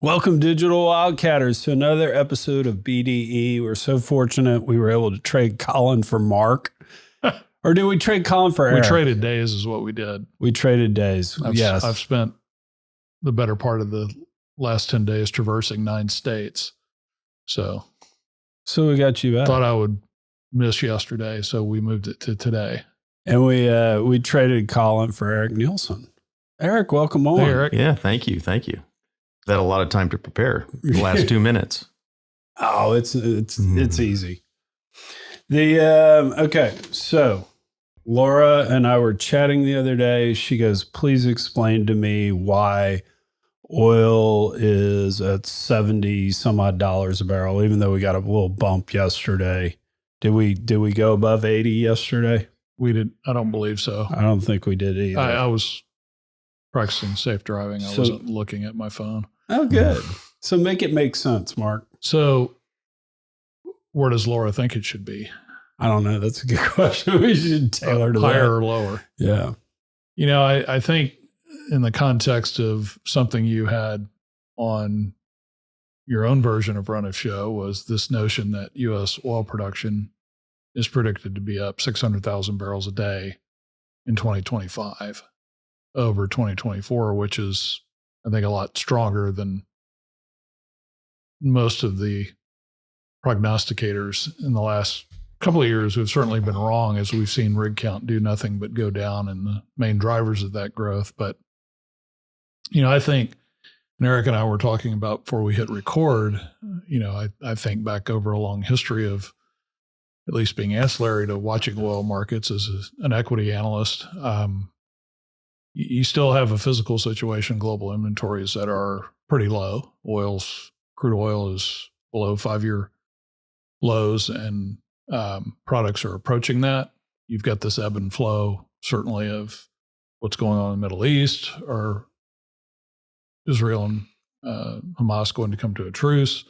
Welcome, Digital Wildcatters, to another episode of BDE. We're so fortunate we were able to trade Colin for Mark. Or did we trade Colin for Eric? We traded days is what we did. We traded days, yes. I've spent the better part of the last 10 days traversing 9 states. So we got you back. Thought I would miss yesterday, so we moved it to today. And we traded Colin for Eric Nielsen. Eric, welcome on. Hey, Eric. Yeah, thank you. I've had a lot of time to prepare the last 2 minutes. Oh, it's easy. Okay, so Laura and I were chatting the other day. She goes, please explain to me why oil is at 70 some odd dollars a barrel, even though we got a little bump yesterday. Did we go above 80 yesterday? We did. I don't believe so. I don't think we did either. I was practicing safe driving. I wasn't looking at my phone. Oh, good. So make it make sense, Mark. So where does Laura think it should be? I don't know. That's a good question. We should tailor to higher that. or lower. Yeah. You know, I think in the context of something you had on your own version of Run of Show was this notion that U.S. oil production is predicted to be up 600,000 barrels a day in 2025 over 2024, which is, I think, a lot stronger than most of the prognosticators in the last couple of years who've certainly been wrong, as we've seen rig count do nothing but go down and the main drivers of that growth. But, you know, I think, and Eric and I were talking about before we hit record, you know, I think back over a long history of at least being ancillary to watching oil markets as an equity analyst. You still have a physical situation, global inventories that are pretty low. Crude oil is below 5-year lows, and products are approaching that. You've got this ebb and flow, certainly, of what's going on in the Middle East. Are Israel and Hamas going to come to a truce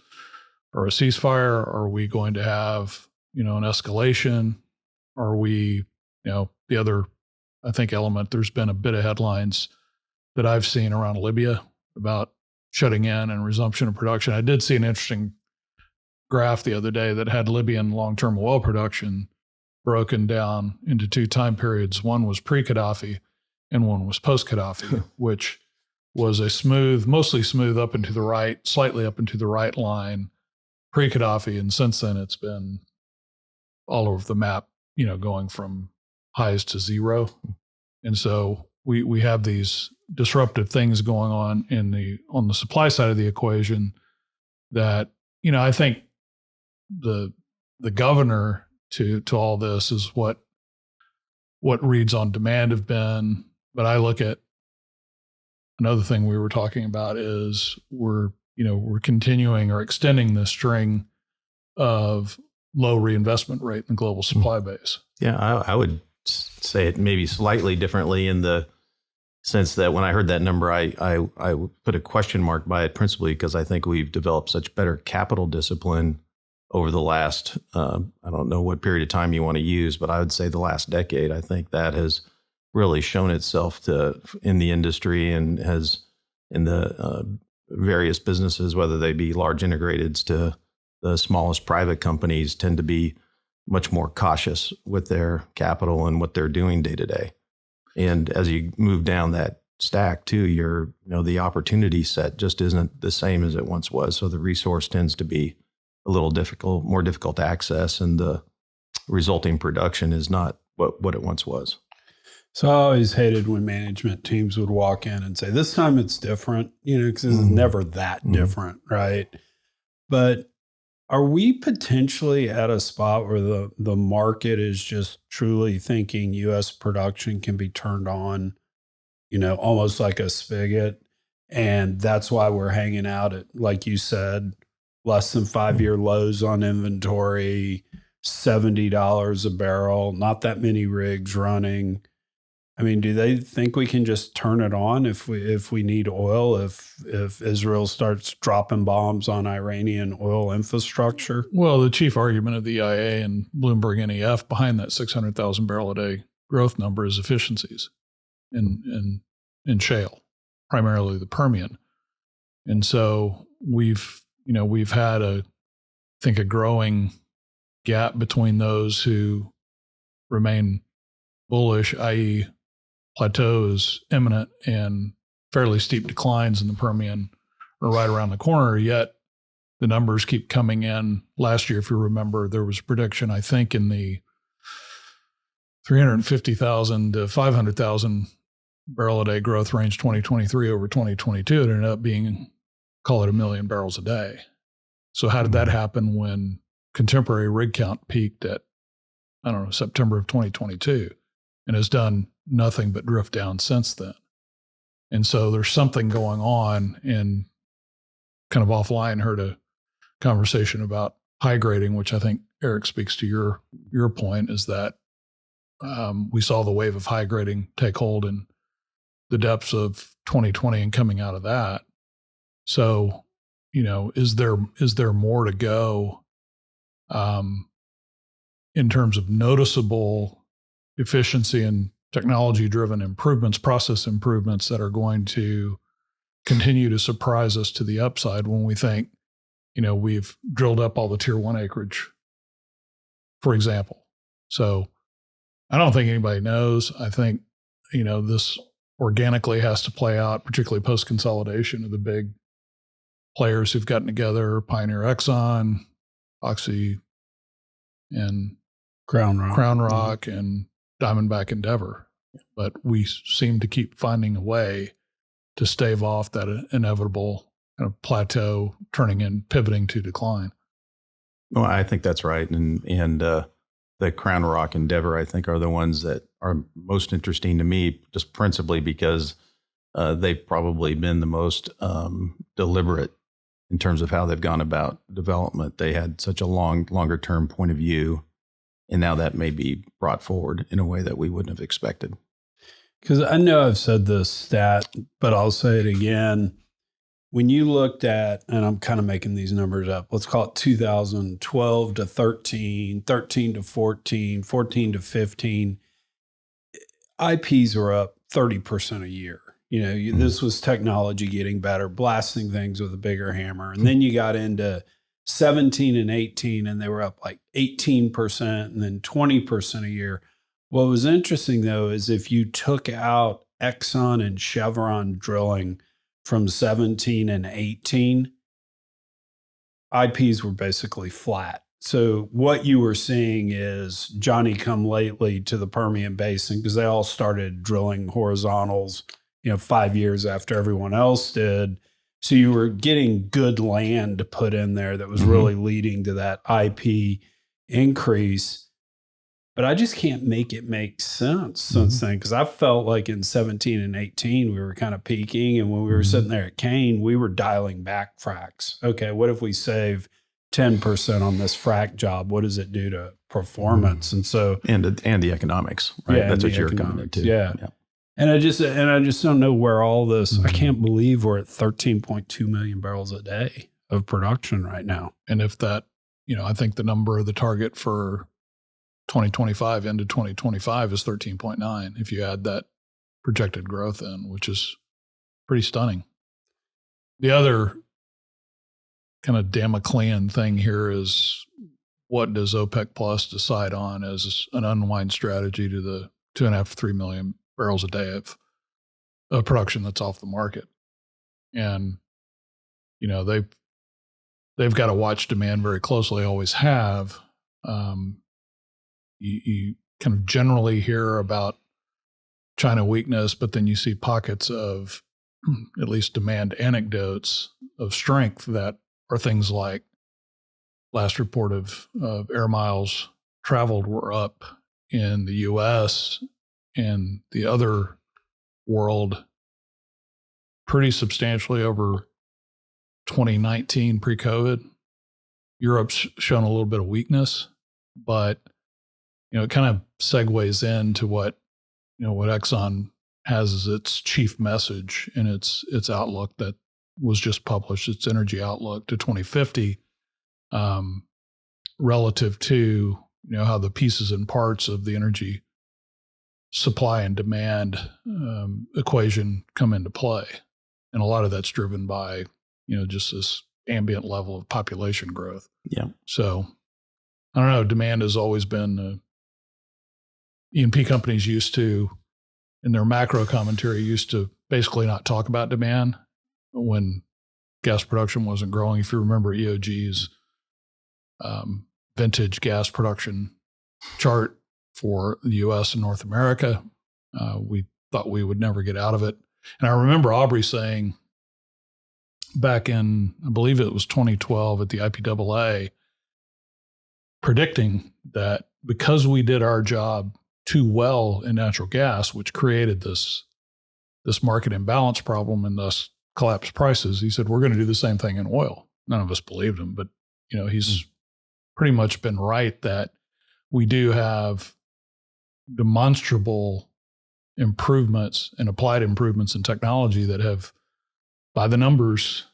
or a ceasefire? Are we going to have, you know, an escalation? Are we, you know, the other, I think, element, there's been a bit of headlines that I've seen around Libya about shutting in and resumption of production. I did see an interesting graph the other day that had Libyan long-term oil production broken down into 2 time periods. One was pre-Gaddafi and one was post-Gaddafi, which was a mostly smooth up and to the right, slightly up and to the right line pre-Gaddafi. And since then, it's been all over the map, you know, going from highs to zero. And so we have these disruptive things going on on the supply side of the equation that, you know, I think the governor to all this is what reads on demand have been. But I look at another thing we were talking about is we're continuing or extending the string of low reinvestment rate in the global supply base. Yeah, I would say it maybe slightly differently in the sense that when I heard that number, I put a question mark by it, principally because I think we've developed such better capital discipline over the last, I don't know what period of time you want to use, but I would say the last decade. I think that has really shown itself in the industry and has in the various businesses, whether they be large integrateds to the smallest private companies, tend to be much more cautious with their capital and what they're doing day to day. And as you move down that stack too, the opportunity set just isn't the same as it once was. So the resource tends to be a little more difficult to access, and the resulting production is not what it once was. So I always hated when management teams would walk in and say, this time it's different, you know, because it's never that different, right? But are we potentially at a spot where the market is just truly thinking U.S. production can be turned on, you know, almost like a spigot? And that's why we're hanging out at, like you said, less than 5-year lows on inventory, $70 a barrel, not that many rigs running. I mean, do they think we can just turn it on if we need oil, if Israel starts dropping bombs on Iranian oil infrastructure? Well, the chief argument of the EIA and Bloomberg NEF behind that 600,000 barrel a day growth number is efficiencies in shale, primarily the Permian. And so we've had I think a growing gap between those who remain bullish, i.e. plateau is imminent and fairly steep declines in the Permian are right around the corner, yet the numbers keep coming in. Last year, if you remember, there was a prediction, I think, in the 350,000 to 500,000 barrel a day growth range 2023 over 2022. It ended up being, call it 1 million barrels a day. So how did that happen when contemporary rig count peaked at, I don't know, September of 2022 and has done nothing but drift down since then? And so there's something going on, and kind of offline heard a conversation about high grading, which I think Eric speaks to your point, is that we saw the wave of high grading take hold in the depths of 2020 and coming out of that. So, is there more to go in terms of noticeable efficiency and technology-driven improvements, process improvements that are going to continue to surprise us to the upside when we think, we've drilled up all the tier 1 acreage, for example. So I don't think anybody knows. I think, this organically has to play out, particularly post-consolidation of the big players who've gotten together, Pioneer, Exxon, Oxy, and Crown Rock and Diamondback Endeavor. But we seem to keep finding a way to stave off that inevitable kind of plateau, pivoting to decline. Well, I think that's right. And the Crown Rock Endeavor, I think, are the ones that are most interesting to me, just principally because they've probably been the most deliberate in terms of how they've gone about development. They had such a longer term point of view, and now that may be brought forward in a way that we wouldn't have expected. Because I know I've said this stat, but I'll say it again. When you looked at, and I'm kind of making these numbers up, let's call it 2012 to 13, 13 to 14, 14 to 15, IPs were up 30% a year. This was technology getting better, blasting things with a bigger hammer. And then you got into 17 and 18, and they were up like 18% and then 20% a year. What was interesting, though, is if you took out Exxon and Chevron drilling from 17 and 18, IPs were basically flat. So what you were seeing is Johnny come lately to the Permian Basin, because they all started drilling horizontals, 5 years after everyone else did. So you were getting good land to put in there that was really leading to that IP increase. But I just can't make it make sense since then, because I felt like in 17 and 18, we were kind of peaking. And when we were sitting there at Kane, we were dialing back fracs. Okay, what if we save 10% on this frac job? What does it do to performance? And so, and the economics, right? Yeah, that's what you're coming into. Yeah. And I just don't know where all this, I can't believe we're at 13.2 million barrels a day of production right now. And if that, I think the number of the target for 2025 into 2025 is 13.9 if you add that projected growth in, which is pretty stunning. The other kind of Damoclean thing here is, what does OPEC Plus decide on as an unwind strategy to the 2.5 to 3 million barrels a day of production that's off the market? And they've got to watch demand very closely, always have. You kind of generally hear about China weakness, but then you see pockets of at least demand anecdotes of strength that are things like last report of air miles traveled were up in the U.S. and the other world pretty substantially over 2019 pre-COVID. Europe's shown a little bit of weakness, but it kind of segues into what Exxon has as its chief message in its outlook that was just published, its energy outlook to 2050, relative to how the pieces and parts of the energy supply and demand equation come into play. And a lot of that's driven by just this ambient level of population growth. Yeah. So I don't know. Demand has always been, E&P companies used to, in their macro commentary, used to basically not talk about demand when gas production wasn't growing. If you remember EOG's vintage gas production chart for the U.S. and North America, we thought we would never get out of it. And I remember Aubrey saying back in, I believe it was 2012 at the IPAA, predicting that because we did our job too well in natural gas, which created this market imbalance problem and thus collapsed prices, he said, we're going to do the same thing in oil. None of us believed him, but he's pretty much been right that we do have demonstrable improvements and applied improvements in technology that have, by the numbers,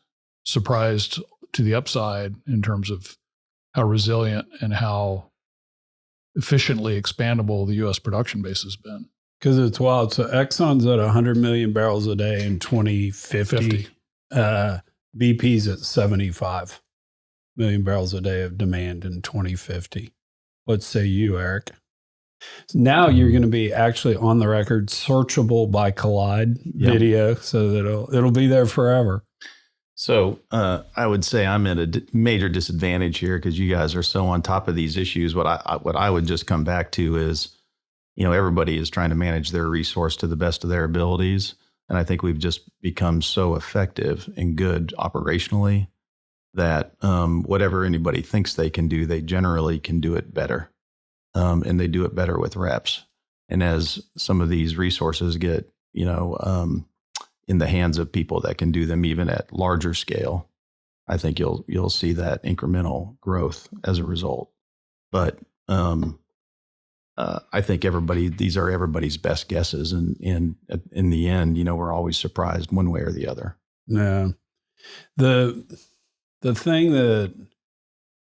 surprised to the upside in terms of how resilient and how efficiently expandable the U.S. production base has been. Because it's wild. So Exxon's at 100 million barrels a day in 2050. BP's at 75 million barrels a day of demand in 2050. What say you, Eric? Now you're going to be actually on the record, searchable by Collide video, so that it'll be there forever. So I would say I'm at a major disadvantage here because you guys are so on top of these issues. What I would just come back to is, everybody is trying to manage their resource to the best of their abilities. And I think we've just become so effective and good operationally that whatever anybody thinks they can do, they generally can do it better. And they do it better with reps. And as some of these resources get, in the hands of people that can do them even at larger scale, I think you'll see that incremental growth as a result. But I think these are everybody's best guesses, and in the end, we're always surprised one way or the other. Yeah, the thing that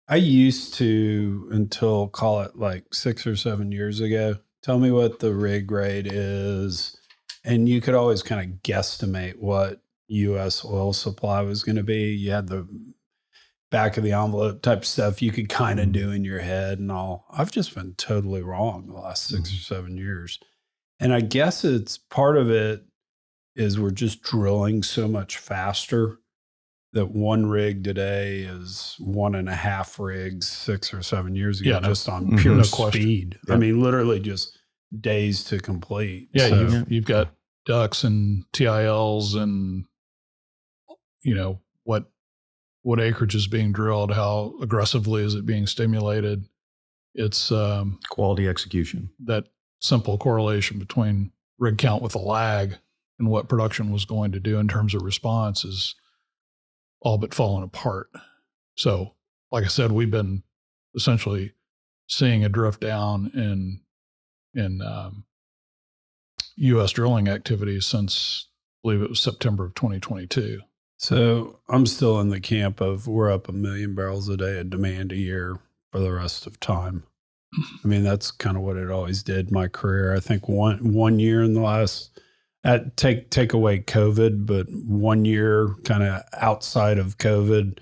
I used to, until call it like 6 or 7 years ago, tell me what the rig rate is. And you could always kind of guesstimate what U.S. oil supply was going to be. You had the back of the envelope type stuff you could kind of do in your head and all. I've just been totally wrong the last 6 or 7 years. And I guess it's part of it is we're just drilling so much faster that one rig today is 1.5 rigs 6 or 7 years ago, just on pure speed. Yep. I mean, literally just days to complete. Yeah, so you've got ducks and TILs and what acreage is being drilled, how aggressively is it being stimulated. It's quality execution. That simple correlation between rig count with a lag and what production was going to do in terms of response is all but fallen apart. So, like I said, we've been essentially seeing a drift down in U.S. drilling activities since, I believe it was September of 2022. So I'm still in the camp of we're up 1 million barrels a day of demand a year for the rest of time. I mean, that's kind of what it always did in my career. I think one year in the last, take away COVID, but 1 year kind of outside of COVID,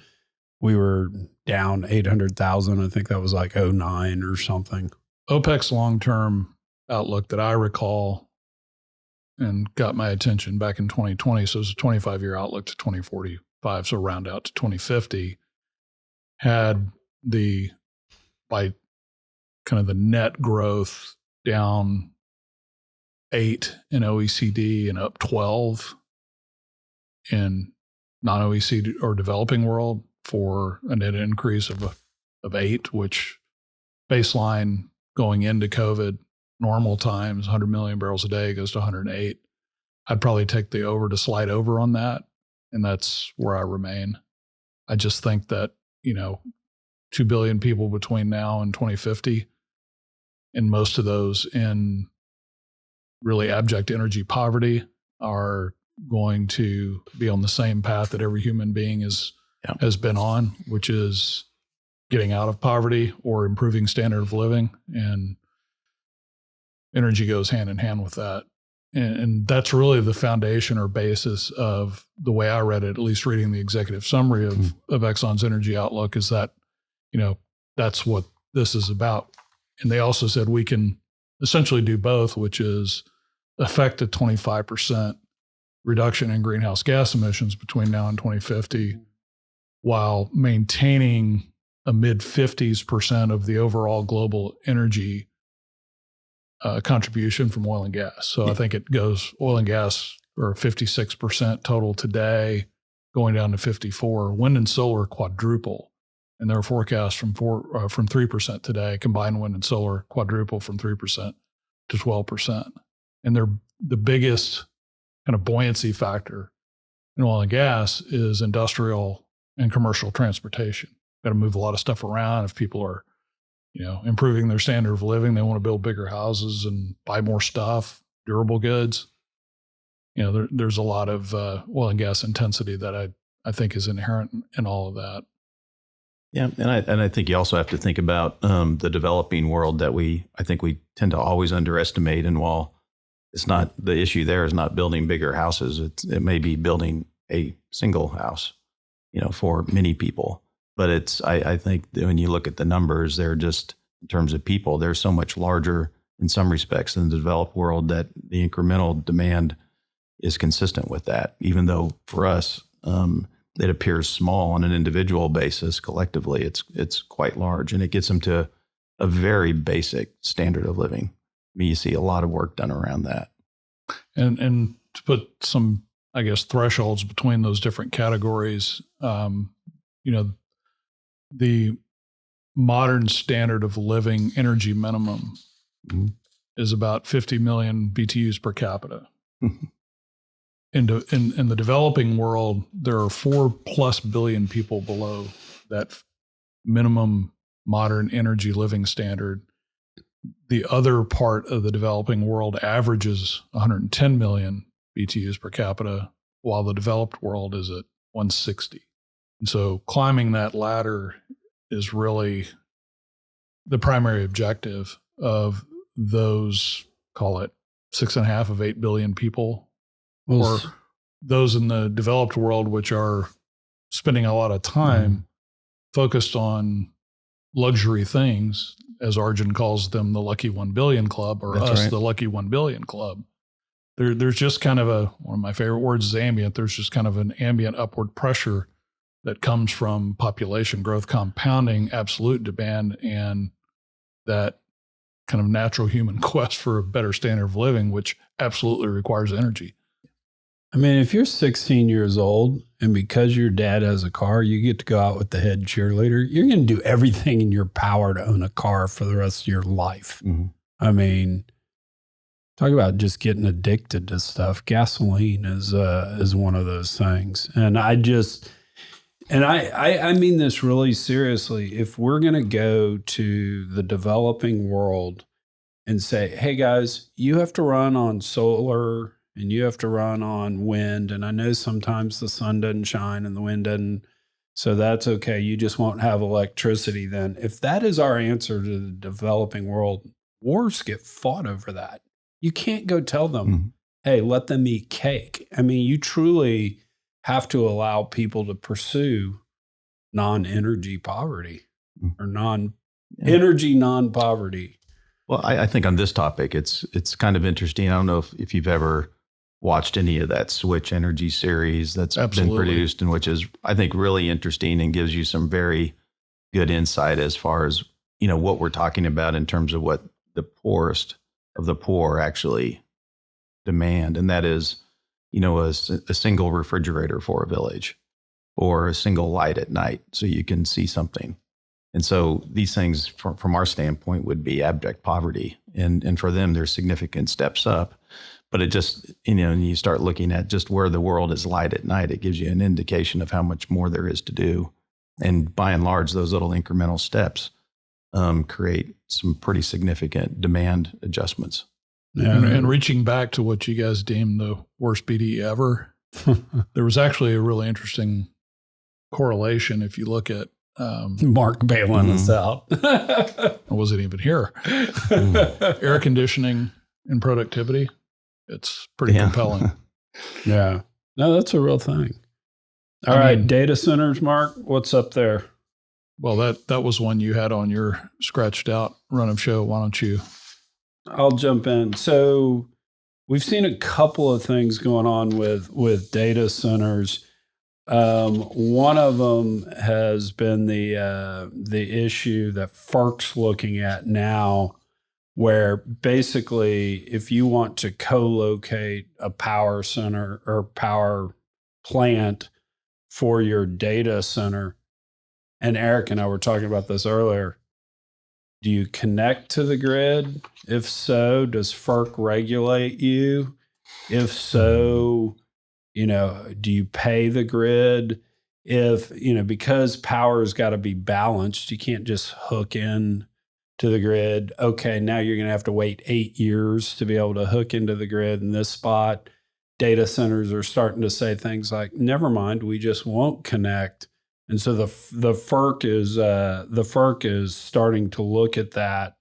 we were down 800,000. I think that was like 2009 or something. OPEC's long-term outlook that I recall and got my attention back in 2020. So it was a 25-year outlook to 2045. So round out to 2050 had by kind of the net growth down 8 in OECD and up 12 in non-OECD or developing world for a net increase of 8, which baseline going into COVID, normal times, 100 million barrels a day goes to 108. I'd probably take the over to slide over on that. And that's where I remain. I just think that, 2 billion people between now and 2050, and most of those in really abject energy poverty, are going to be on the same path that every human being has been on, which is getting out of poverty or improving standard of living. And energy goes hand in hand with that. And that's really the foundation or basis of the way I read it, at least reading the executive summary of Exxon's energy outlook, is that, that's what this is about. And they also said we can essentially do both, which is affect a 25% reduction in greenhouse gas emissions between now and 2050, while maintaining a mid-50s% of the overall global energy contribution from oil and gas. So I think it goes oil and gas are 56% total today, going down to 54. Wind and solar quadruple, and their forecast from 3% today. Combined wind and solar quadruple from 3% to 12%. And they're the biggest kind of buoyancy factor in oil and gas is industrial and commercial transportation. Got to move a lot of stuff around. If people are improving their standard of living, they want to build bigger houses and buy more stuff, durable goods. There's a lot of oil and gas intensity that I think is inherent in all of that. Yeah, and I think you also have to think about the developing world that I think we tend to always underestimate. And while it's not, the issue there is not building bigger houses, it may be building a single house, for many people. But I think that when you look at the numbers, they're just, in terms of people, they're so much larger in some respects than the developed world that the incremental demand is consistent with that, even though for us, it appears small on an individual basis. Collectively, it's quite large, and it gets them to a very basic standard of living. I mean, you see a lot of work done around that. And to put some, I guess, thresholds between those different categories, the modern standard of living energy minimum is about 50 million BTUs per capita. In the developing world, there are 4+ billion people below that minimum modern energy living standard. The other part of the developing world averages 110 million BTUs per capita, while the developed world is at 160. And so climbing that ladder is really the primary objective of those, call it 6.5 of 8 billion people, or those in the developed world, which are spending a lot of time focused on luxury things, as Arjun calls them, the lucky 1 billion club, or That's us, right. the lucky 1 billion club. There's just kind of one of my favorite words is ambient. There's just kind of an ambient upward pressure that comes from population growth compounding absolute demand and that kind of natural human quest for a better standard of living, which absolutely requires energy. I mean, if you're 16 years old and because your dad has a car, you get to go out with the head cheerleader, you're going to do everything in your power to own a car for the rest of your life. Mm-hmm. I mean, talk about just getting addicted to stuff. Gasoline is one of those things. And I mean this really seriously. If we're going to go to the developing world and say, hey guys, you have to run on solar and you have to run on wind. And I know sometimes the sun doesn't shine and the wind doesn't. So that's okay. You just won't have electricity then. If that is our answer to the developing world, wars get fought over that. You can't go tell them, hey, let them eat cake. I mean, you truly have to allow people to pursue non-energy poverty or non-energy non-poverty. Well, I think on this topic, it's kind of interesting. I don't know if you've ever watched any of that Switch Energy series that's been produced, and which is, I think, really interesting and gives you some very good insight as far as, what we're talking about in terms of what the poorest of the poor actually demand. And that is, a single refrigerator for a village or a single light at night so you can see something. And so these things from our standpoint would be abject poverty. And for them, there's significant steps up. But it just, and you start looking at just where the world is light at night, it gives you an indication of how much more there is to do. And by and large, those little incremental steps create some pretty significant demand adjustments. Yeah. And reaching back to what you guys deemed the worst BDE ever, there was actually a really interesting correlation if you look at Mark bailing us out. I wasn't even here. Air conditioning and productivity. It's pretty compelling. Yeah. No, that's a real thing. All right, data centers, Mark, what's up there? Well, that was one you had on your scratched out run of show. Why don't you? I'll jump in. So we've seen a couple of things going on with data centers. One of them has been the issue that FERC's looking at now, where basically if you want to co-locate a power center or power plant for your data center, and Eric and I were talking about this earlier, do you connect to the grid? If so, does FERC regulate you? If so, do you pay the grid? If, because power's got to be balanced, you can't just hook in to the grid. Okay, now you're going to have to wait 8 years to be able to hook into the grid in this spot. Data centers are starting to say things like, never mind, we just won't connect. And so the FERC is starting to look at that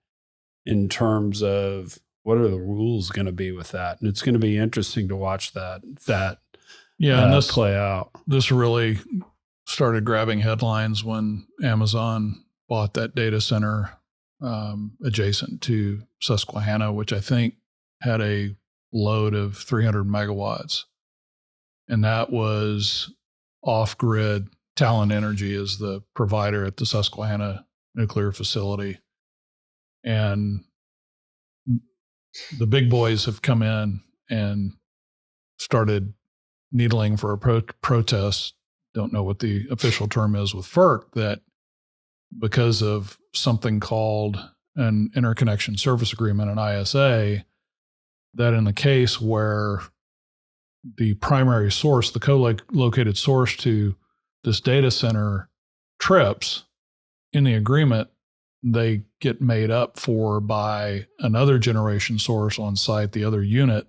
in terms of what are the rules going to be with that, and it's going to be interesting to watch that and this play out. This really started grabbing headlines when Amazon bought that data center adjacent to Susquehanna, which I think had a load of 300 megawatts, and that was off grid. Talon Energy is the provider at the Susquehanna nuclear facility. And the big boys have come in and started needling for a protest. Don't know what the official term is with FERC, that because of something called an interconnection service agreement, an ISA, that in the case where the primary source, the co-located source to this data center trips, in the agreement, they get made up for by another generation source on site, the other unit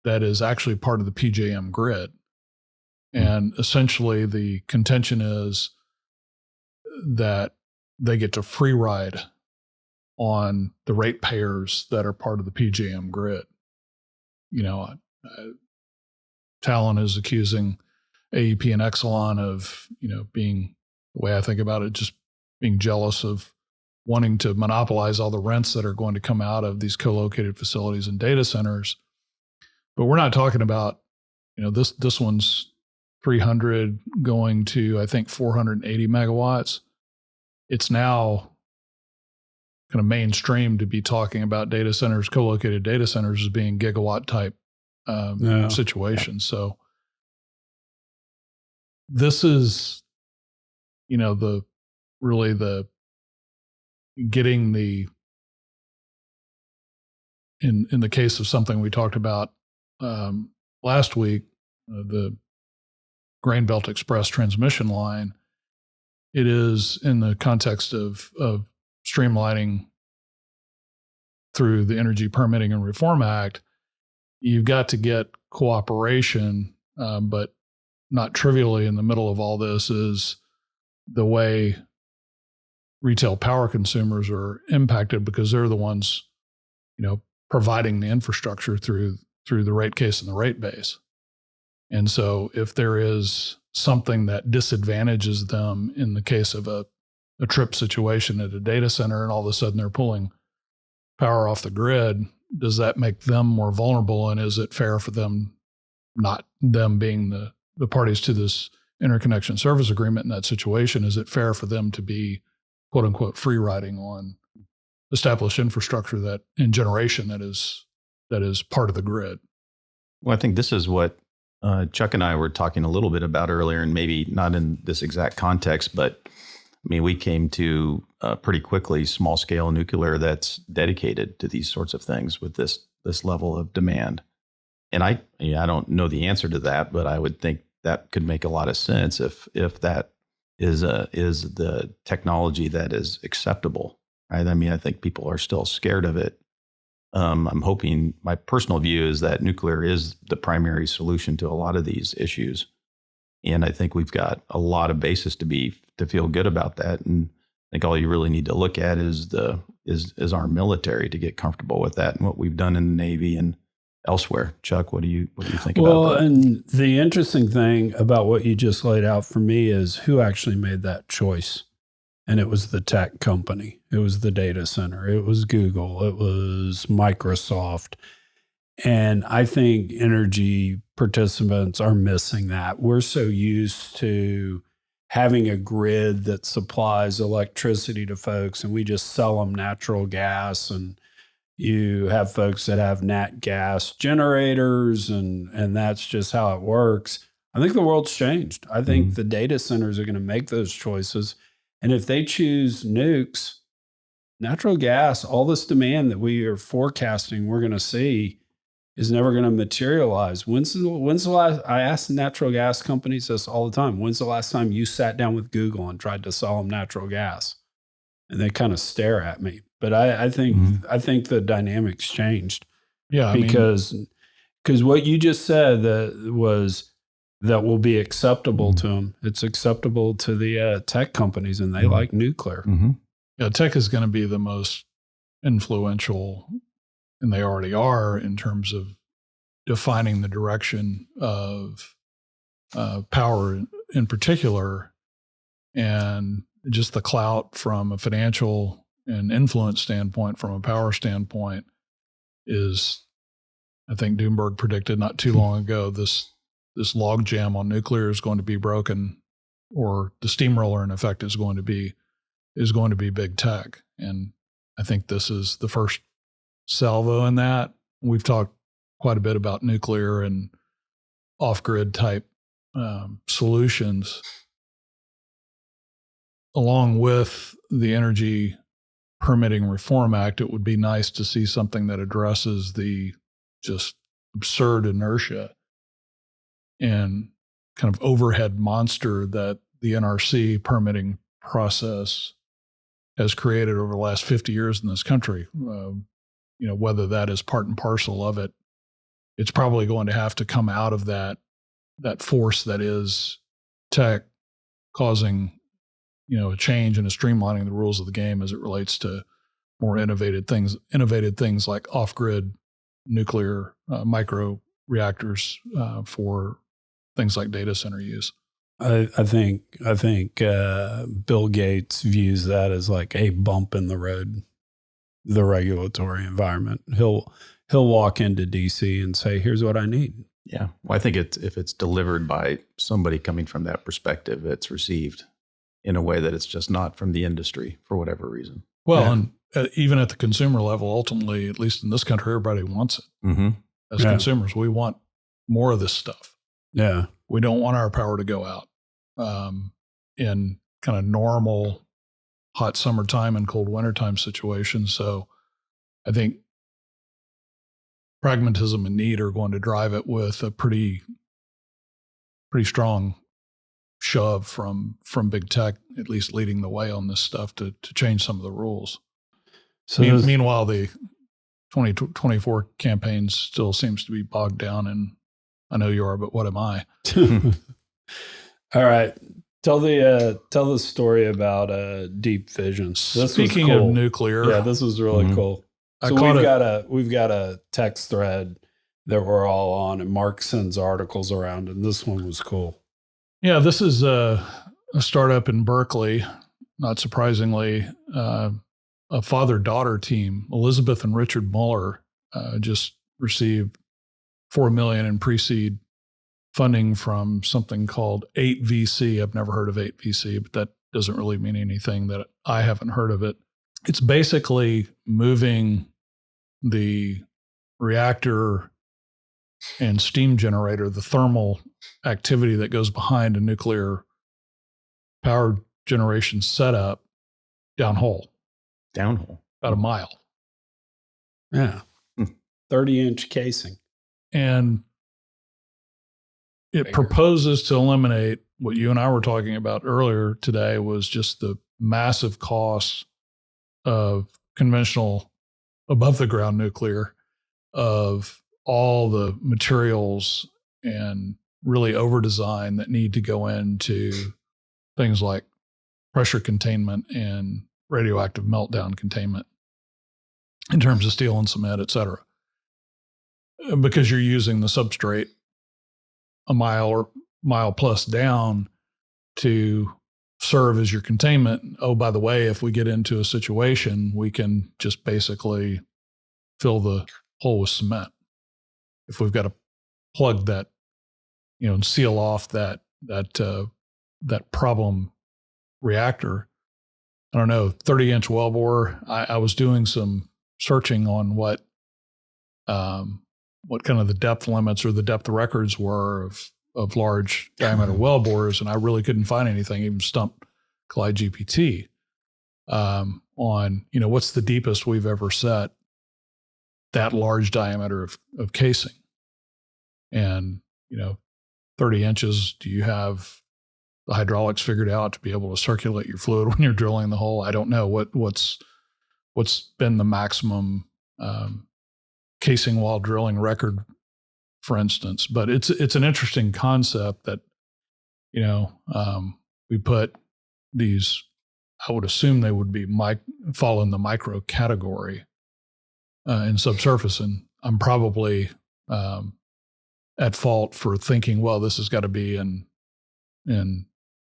that is actually part of the PJM grid. And essentially the contention is that they get to free ride on the ratepayers that are part of the PJM grid. Talon is accusing AEP and Exelon of, being, the way I think about it, just being jealous of wanting to monopolize all the rents that are going to come out of these co-located facilities and data centers. But we're not talking about, this one's 300 going to, I think, 480 megawatts. It's now kind of mainstream to be talking about data centers, co-located data centers, as being gigawatt type situations. So this is, in the case of something we talked about last week, the Grain Belt Express transmission line, it is in the context of streamlining through the Energy Permitting and Reform Act. You've got to get cooperation, but not trivially in the middle of all this is the way retail power consumers are impacted, because they're the ones, providing the infrastructure through the rate case and the rate base. And so if there is something that disadvantages them in the case of a trip situation at a data center, and all of a sudden they're pulling power off the grid, does that make them more vulnerable? And is it fair for them, not them being the parties to this interconnection service agreement in that situation, is it fair for them to be, quote unquote, free riding on established infrastructure that in generation that is part of the grid? Well, I think this is what Chuck and I were talking a little bit about earlier, and maybe not in this exact context, but we came to pretty quickly small scale nuclear that's dedicated to these sorts of things with this level of demand. And I don't know the answer to that, but I would think that could make a lot of sense if that is the technology that is acceptable, right? I think people are still scared of it. I'm hoping, my personal view is that nuclear is the primary solution to a lot of these issues. And I think we've got a lot of basis to feel good about that. And I think all you really need to look at is our military to get comfortable with that, and what we've done in the Navy and elsewhere. Chuck, what do you think Well, about that? and the interesting thing about what you just laid out for me is who actually made that choice. And it was the tech company. It was the data center. It was Google. It was Microsoft. And I think energy participants are missing that. We're so used to having a grid that supplies electricity to folks, and we just sell them natural gas. And you have folks that have nat gas generators, and that's just how it works. I think the world's changed. I think the data centers are going to make those choices. And if they choose nukes, natural gas, all this demand that we are forecasting we're going to see is never going to materialize. When's the last, I ask the natural gas companies this all the time, when's the last time you sat down with Google and tried to sell them natural gas? And they kind of stare at me. But I think the dynamics changed. Yeah, because what you just said that will be acceptable to them. It's acceptable to the tech companies, and they like nuclear. Yeah, tech is going to be the most influential, and they already are, in terms of defining the direction of power in particular, and just the clout from a financial and influence standpoint, from a power standpoint, is, I think Doomberg predicted not too long ago, this log jam on nuclear is going to be broken, or the steamroller in effect is going to be big tech. And I think this is the first salvo in that. We've talked quite a bit about nuclear and off-grid type solutions. Along with the Energy Permitting Reform Act, it would be nice to see something that addresses the just absurd inertia and kind of overhead monster that the NRC permitting process has created over the last 50 years in this country. Whether that is part and parcel of it, it's probably going to have to come out of that force that is tech, causing a change and a streamlining the rules of the game as it relates to more innovative things like off-grid nuclear micro-reactors for things like data center use. I think Bill Gates views that as like a bump in the road, the regulatory environment. He'll walk into DC and say, "Here's what I need." Yeah, well, I think if it's delivered by somebody coming from that perspective, it's received in a way that it's just not from the industry for whatever reason. Well, and even at the consumer level, ultimately, at least in this country, everybody wants it. As consumers, we want more of this stuff. Yeah. We don't want our power to go out in kind of normal hot summertime and cold wintertime situations. So I think pragmatism and need are going to drive it, with a pretty strong shove from big tech, at least leading the way on this stuff to change some of the rules. So meanwhile, the 2024 campaign still seems to be bogged down, and I know you are, but what am I? All right. Tell the story about deep fission. Speaking of nuclear. Yeah, this was really cool. So we've got a text thread that we're all on, and Mark sends articles around, and this one was cool. Yeah, this is a startup in Berkeley. Not surprisingly, a father-daughter team. Elizabeth and Richard Muller just received $4 million in pre-seed funding from something called 8VC. I've never heard of 8VC, but that doesn't really mean anything that I haven't heard of it. It's basically moving the reactor and steam generator, the thermal activity that goes behind a nuclear power generation setup, downhole. About a mile. Yeah. 30-inch casing. And it proposes to eliminate what you and I were talking about earlier today, was just the massive costs of conventional above the ground nuclear, of all the materials and really over design that need to go into things like pressure containment and radioactive meltdown containment in terms of steel and cement, et cetera. because you're using the substrate a mile or mile plus down to serve as your containment. Oh, by the way, if we get into a situation, we can just basically fill the hole with cement. If we've got to plug that, and seal off that problem reactor. I don't know, 30-inch wellbore. I was doing some searching on what kind of the depth limits or the depth records were of large diameter wellbores, and I really couldn't find anything. Even stumped Collide GPT on what's the deepest we've ever set that large diameter of casing, and 30 inches. Do you have the hydraulics figured out to be able to circulate your fluid when you're drilling the hole? I don't know what's been the maximum casing while drilling record, for instance. But it's an interesting concept that we put these. I would assume they would be fall in the micro category in subsurface, and I'm probably at fault for thinking, well, this has got to be in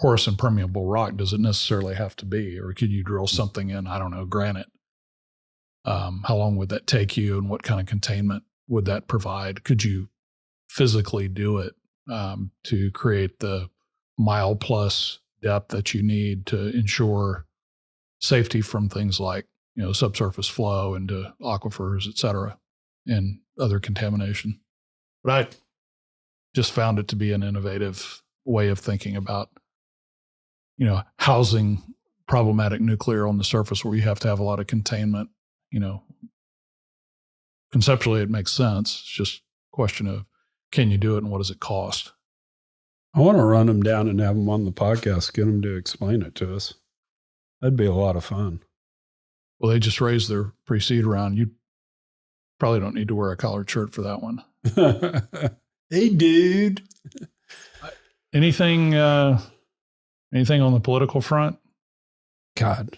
porous and permeable rock. Does it necessarily have to be, or could you drill something in, I don't know, granite? How long would that take you, and what kind of containment would that provide? Could you physically do it to create the mile plus depth that you need to ensure safety from things like subsurface flow into aquifers, et cetera, and other contamination? But I just found it to be an innovative way of thinking about housing problematic nuclear on the surface where you have to have a lot of containment. Conceptually it makes sense. It's just a question of, can you do it, and what does it cost? I want to run them down and have them on the podcast, get them to explain it to us. That'd be a lot of fun. Well, they just raised their pre-seed round. You probably don't need to wear a collared shirt for that one. Hey, dude. Anything on the political front? God,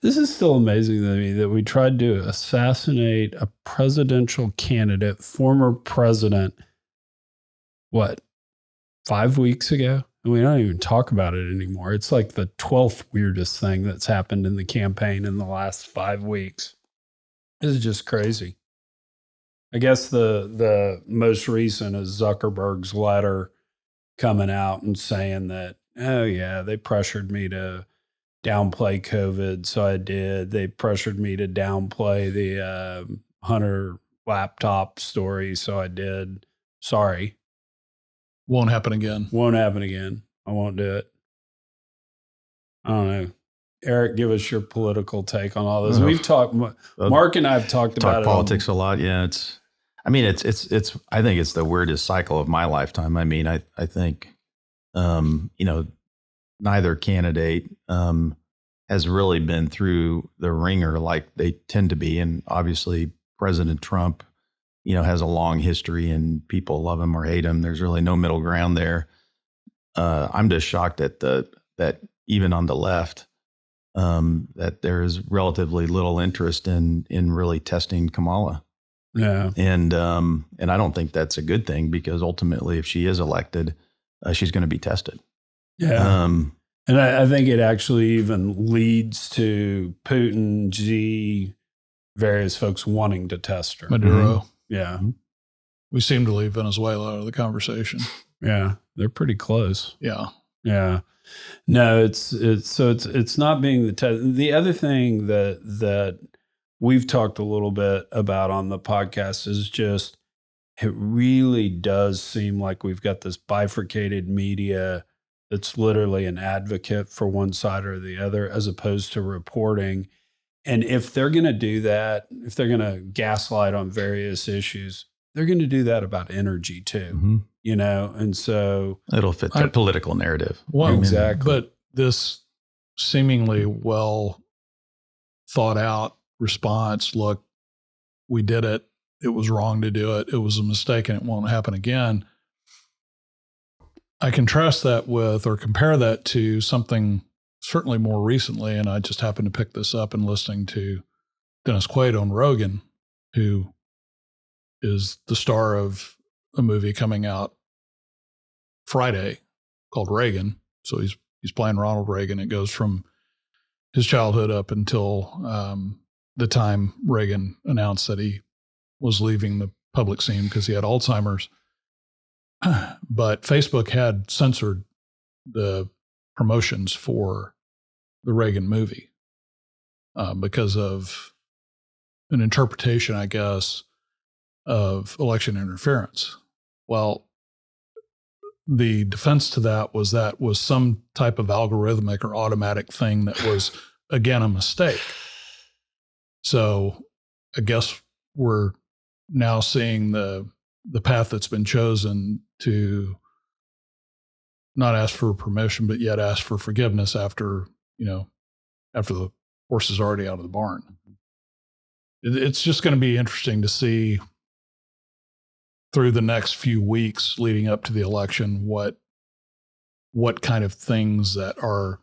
this is still amazing to me that we tried to assassinate a presidential candidate, former president, 5 weeks ago? And we don't even talk about it anymore. It's like the 12th weirdest thing that's happened in the campaign in the last 5 weeks. This is just crazy. I guess the most recent is Zuckerberg's letter coming out and saying that, oh yeah, they pressured me to downplay COVID, so I did. They pressured me to downplay the Hunter laptop story, so I did. Sorry. Won't happen again. Won't happen again. I won't do it. I don't know. Eric, give us your political take on all this. We've talked, Mark and I have talked about politics a lot. Yeah, it's. I think it's the weirdest cycle of my lifetime. I mean, I think, neither candidate has really been through the ringer like they tend to be, and obviously President Trump, has a long history, and people love him or hate him. There's really no middle ground there. I'm just shocked at that even on the left, that there's relatively little interest in really testing Kamala. Yeah. And I don't think that's a good thing, because ultimately if she is elected, she's going to be tested. Yeah. And I think it actually even leads to Putin, Xi, various folks wanting to test her. Maduro. Mm-hmm. Yeah. We seem to leave Venezuela out of the conversation. Yeah. They're pretty close. Yeah. Yeah. No, it's not being the test. The other thing that we've talked a little bit about on the podcast is just, it really does seem like we've got this bifurcated media that's literally an advocate for one side or the other, as opposed to reporting. And if they're going to do that, if they're going to gaslight on various issues, they're going to do that about energy too, and so it'll fit their political narrative. Well, exactly. But this seemingly well thought out response, look, we did it. It was wrong to do it. It was a mistake, and it won't happen again. I contrast that with, or compare that to, something certainly more recently, and I just happened to pick this up in listening to Dennis Quaid on Rogan, who is the star of a movie coming out Friday called Reagan. So he's playing Ronald Reagan. It goes from his childhood up until the time Reagan announced that he was leaving the public scene because he had Alzheimer's. But Facebook had censored the promotions for the Reagan movie because of an interpretation, I guess, of election interference. Well, the defense to that was some type of algorithmic or automatic thing that was, again, a mistake. So I guess we're now seeing the path that's been chosen to not ask for permission, but yet ask for forgiveness after the horse is already out of the barn. It's just going to be interesting to see through the next few weeks leading up to the election what kind of things that are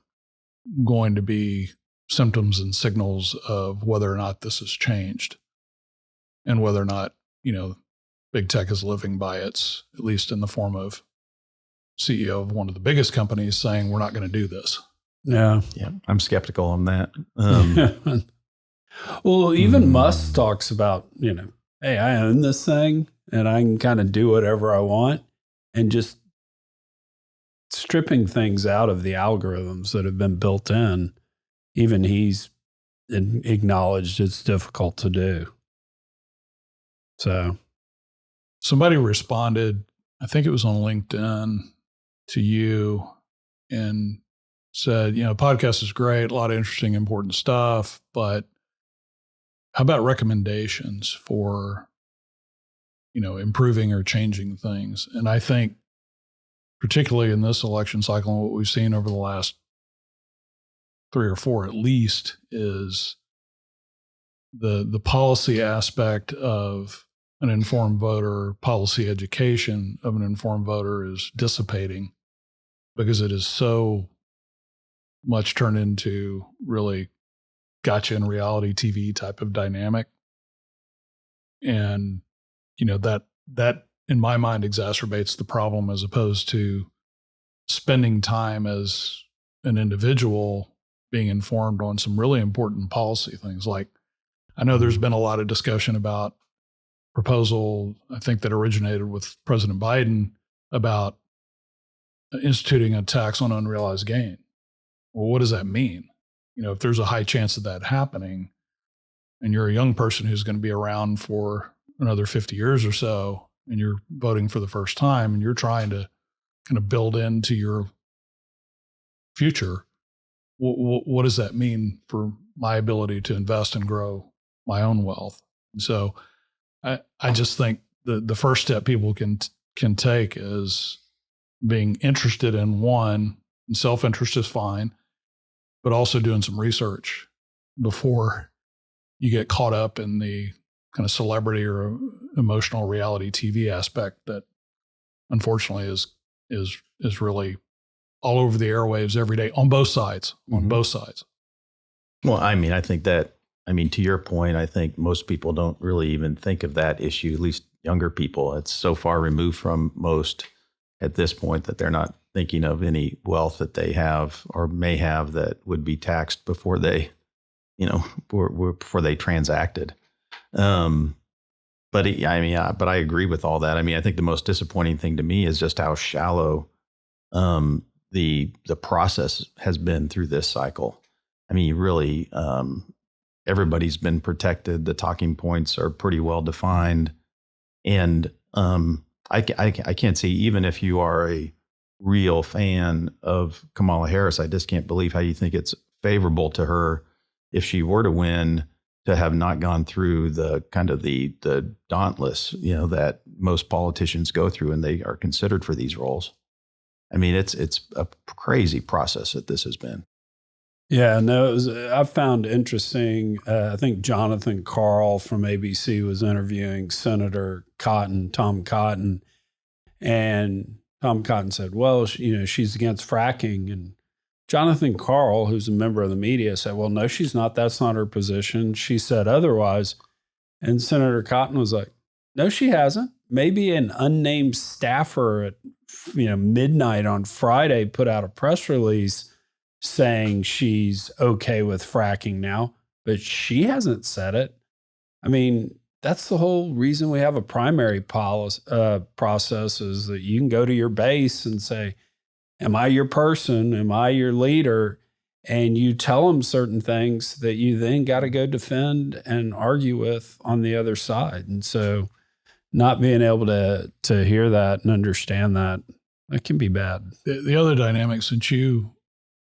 going to be symptoms and signals of whether or not this has changed, and whether or not big tech is living by its, at least in the form of CEO of one of the biggest companies saying we're not going to do this. Yeah, I'm skeptical on that. Well, even Musk talks about, hey, I own this thing and I can kind of do whatever I want, and just stripping things out of the algorithms that have been built in. Even he's acknowledged it's difficult to do. So somebody responded, I think it was on LinkedIn, to you and said, podcast is great, a lot of interesting, important stuff, but how about recommendations for, improving or changing things? And I think particularly in this election cycle and what we've seen over the last 3 or 4 at least is the policy aspect of an informed voter, policy education of an informed voter is dissipating because it is so much turned into really gotcha in reality TV type of dynamic. And, that in my mind exacerbates the problem as opposed to spending time as an individual being informed on some really important policy things. Like, I know there's been a lot of discussion about proposal, I think that originated with President Biden, about instituting a tax on unrealized gain. Well, what does that mean? If there's a high chance of that happening and you're a young person who's going to be around for another 50 years or so, and you're voting for the first time and you're trying to kind of build into your future, what does that mean for my ability to invest and grow my own wealth? And so I just think the first step people can take is being interested in one, and self-interest is fine, but also doing some research before you get caught up in the kind of celebrity or emotional reality TV aspect that unfortunately is really all over the airwaves every day on both sides, both sides. Well, I think that, to your point, I think most people don't really even think of that issue, at least younger people. It's so far removed from most at this point that they're not thinking of any wealth that they have or may have that would be taxed before they, before they transacted. But I agree with all that. I think the most disappointing thing to me is just how shallow the process has been through this cycle. Really, everybody's been protected. The talking points are pretty well defined, and I can't see, even if you are a real fan of Kamala Harris, I just can't believe how you think it's favorable to her if she were to win, to have not gone through the kind of the dauntless, that most politicians go through and they are considered for these roles. It's a crazy process that this has been. Yeah, no, I found interesting. I think Jonathan Karl from ABC was interviewing Senator Tom Cotton, and Tom Cotton said, well, she's against fracking. And Jonathan Karl, who's a member of the media, said, well, no, she's not. That's not her position. She said otherwise. And Senator Cotton was like, No, she hasn't. Maybe an unnamed staffer at midnight on Friday put out a press release saying she's okay with fracking now, but she hasn't said it. I mean, that's the whole reason we have a primary process is that you can go to your base and say, am I your person? Am I your leader? And you tell them certain things that you then got to go defend and argue with on the other side. And so not being able to hear that and understand that can be bad. The other dynamic, since you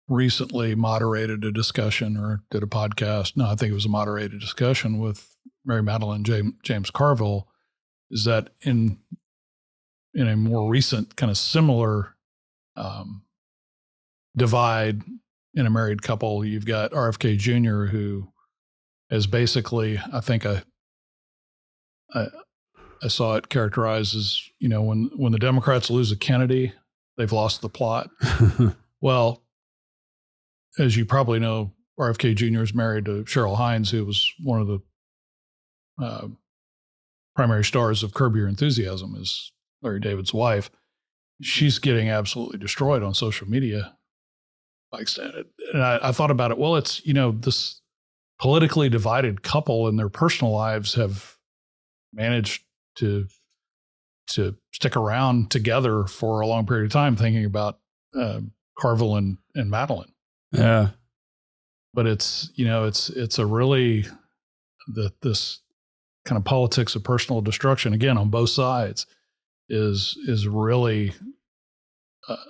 recently moderated a discussion or did a podcast, no, I think it was a moderated discussion with Mary Madeline James Carville, is that in a more recent kind of similar divide in a married couple, you've got RFK Jr., who is basically, I think I saw it characterized as, when the Democrats lose a Kennedy, they've lost the plot. Well, as you probably know, RFK Jr. is married to Cheryl Hines, who was one of the primary stars of Curb Your Enthusiasm, is Larry David's wife. She's getting absolutely destroyed on social media. And I thought about it. Well, it's, this politically divided couple in their personal lives have managed to stick around together for a long period of time, thinking about Carville and Madeline. Yeah. But it's, it's a really, this kind of politics of personal destruction, again, on both sides is really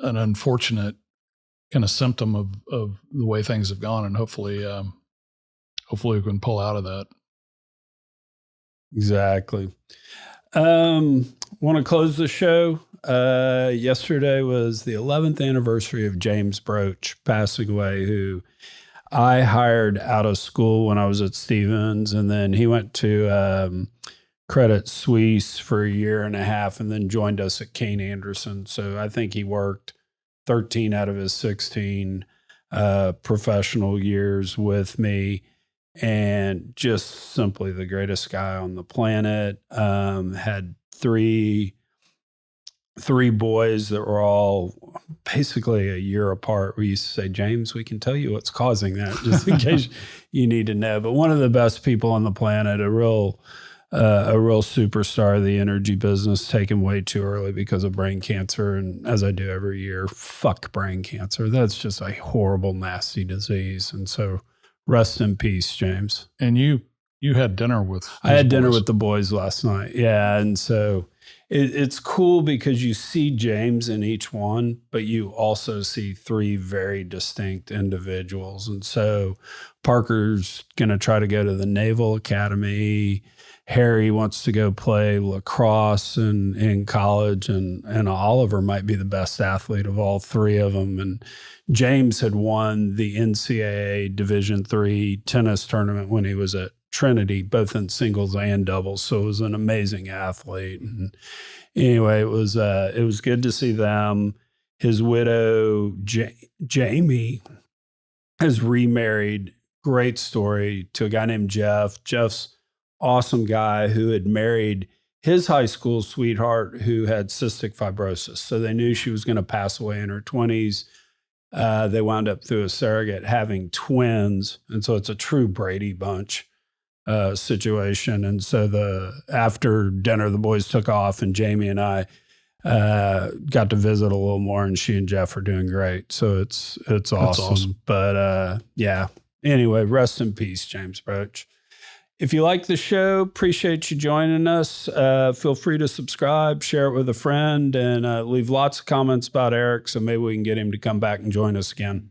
an unfortunate kind of symptom of the way things have gone. And hopefully we can pull out of that. Exactly. Want to close the show. Yesterday was the 11th anniversary of James Broach passing away, who I hired out of school when I was at Stevens. And then he went to Credit Suisse for a year and a half and then joined us at Kane Anderson. So I think he worked 13 out of his 16 professional years with me. And just simply the greatest guy on the planet. Had three boys that were all basically a year apart. We used to say, James, we can tell you what's causing that, just in case you need to know. But one of the best people on the planet, a real superstar of the energy business, taken way too early because of brain cancer. And as I do every year, fuck brain cancer. That's just a horrible, nasty disease. And so rest in peace, James. And you had dinner with I had dinner with the boys last night. Yeah. And so it's cool because you see James in each one, but you also see three very distinct individuals. And so Parker's going to try to go to the Naval Academy. Harry wants to go play lacrosse in college, and Oliver might be the best athlete of all three of them. And James had won the NCAA Division III tennis tournament when he was at Trinity, both in singles and doubles. So it was an amazing athlete. And anyway, it was good to see them. His widow, Jamie, has remarried. Great story, to a guy named Jeff. Jeff's awesome guy who had married his high school sweetheart who had cystic fibrosis. So they knew she was going to pass away in her 20s. They wound up through a surrogate having twins. And so it's a true Brady Bunch situation. And so after dinner, the boys took off and Jamie and I got to visit a little more, and she and Jeff are doing great. So it's awesome. But yeah, anyway, rest in peace, James Broach. If you like the show, appreciate you joining us. Feel free to subscribe, share it with a friend, and leave lots of comments about Eric so maybe we can get him to come back and join us again.